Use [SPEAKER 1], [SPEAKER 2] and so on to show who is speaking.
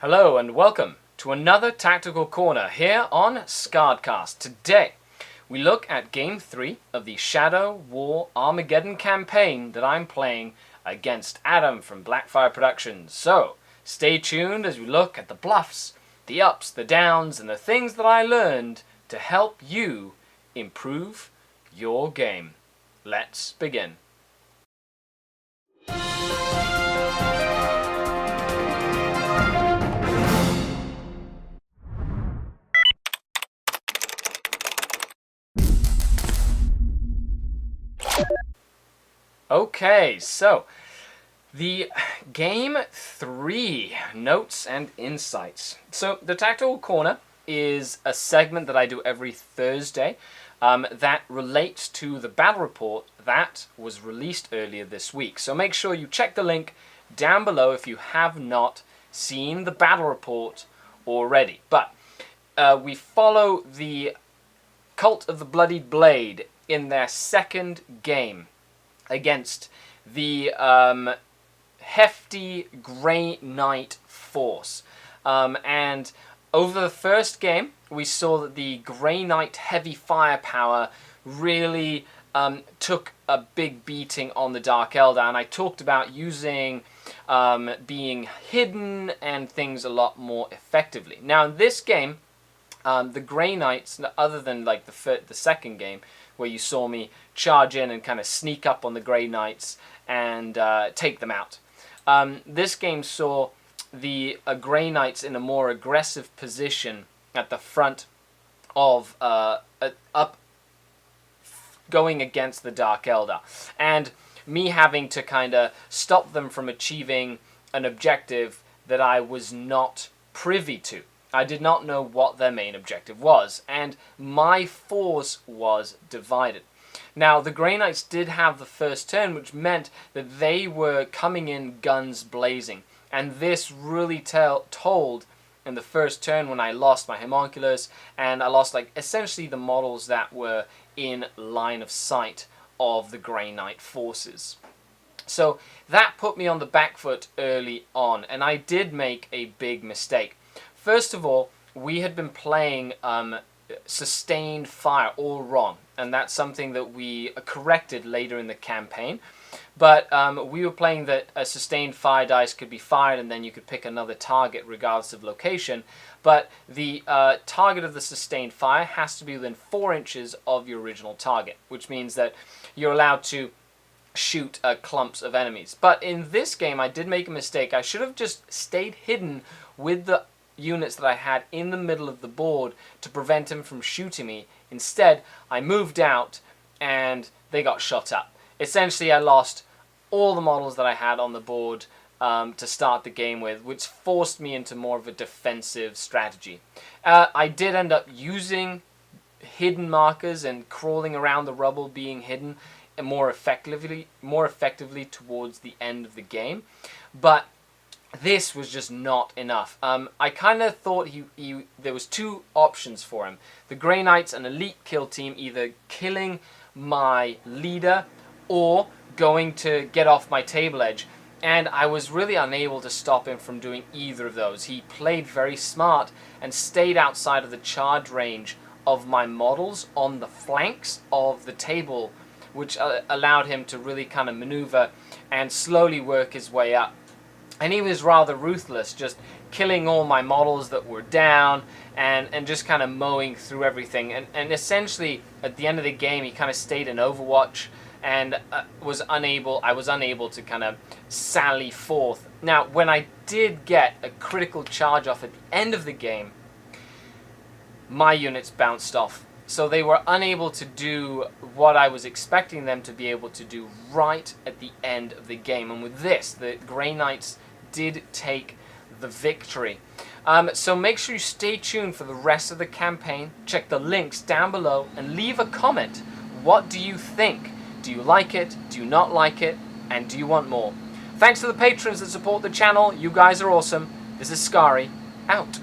[SPEAKER 1] Hello and welcome to another Tactical Corner here on Skaredcast. Today we look at Game 3 of the Shadow War Armageddon campaign that I'm playing against Adam from Blackfire Productions. So stay tuned as we look at the bluffs, the ups, the downs, and the things that I learned to help you improve your game. Let's begin. Okay, so the Game 3 notes and insights. So the Tactical Corner is a segment that I do every Thursday that relates to the battle report that was released earlier this week. So make sure you check the link down below if you have not seen the battle report already. But we follow the Cult of the Bloodied Blade in their second game against the hefty Grey Knight force. And over the first game, we saw that the Grey Knight heavy firepower really took a big beating on the Dark Eldar, and I talked about using being hidden and things a lot more effectively. Now in this game, the Grey Knights, other than like the second game, where you saw me charge in and kind of sneak up on the Grey Knights and take them out. This game saw the Grey Knights in a more aggressive position at the front of up going against the Dark Eldar, and me having to kind of stop them from achieving an objective that I was not privy to. I did not know what their main objective was, and my force was divided. Now, the Grey Knights did have the first turn, which meant that they were coming in guns blazing, and this really told in the first turn when I lost my homunculus, and I lost like essentially the models that were in line of sight of the Grey Knight forces. So that put me on the back foot early on, and I did make a big mistake. First of all, we had been playing sustained fire all wrong, and that's something that we corrected later in the campaign. But we were playing that a sustained fire dice could be fired and then you could pick another target regardless of location. But the target of the sustained fire has to be within 4 inches of your original target, which means that you're allowed to shoot clumps of enemies. But in this game, I did make a mistake. I should have just stayed hidden with the units that I had in the middle of the board to prevent him from shooting me. Instead, I moved out and they got shot up. Essentially, I lost all the models that I had on the board to start the game with, which forced me into more of a defensive strategy. I did end up using hidden markers and crawling around the rubble, being hidden more effectively towards the end of the game, but this was just not enough. I kind of thought there was 2 options for him. The Grey Knights, an elite kill team, either killing my leader or going to get off my table edge. And I was really unable to stop him from doing either of those. He played very smart and stayed outside of the charge range of my models on the flanks of the table, which allowed him to really kind of maneuver and slowly work his way up. And he was rather ruthless, just killing all my models that were down and just kind of mowing through everything. And essentially, at the end of the game, he kind of stayed in Overwatch and I was unable to kind of sally forth. Now, when I did get a critical charge off at the end of the game, my units bounced off. So they were unable to do what I was expecting them to be able to do right at the end of the game. And with this, the Grey Knights did take the victory. So make sure you stay tuned for the rest of the campaign. Check the links down below and leave a comment. What do you think? Do you like it? Do you not like it? And do you want more? Thanks to the patrons that support the channel. You guys are awesome. This is Skari, out.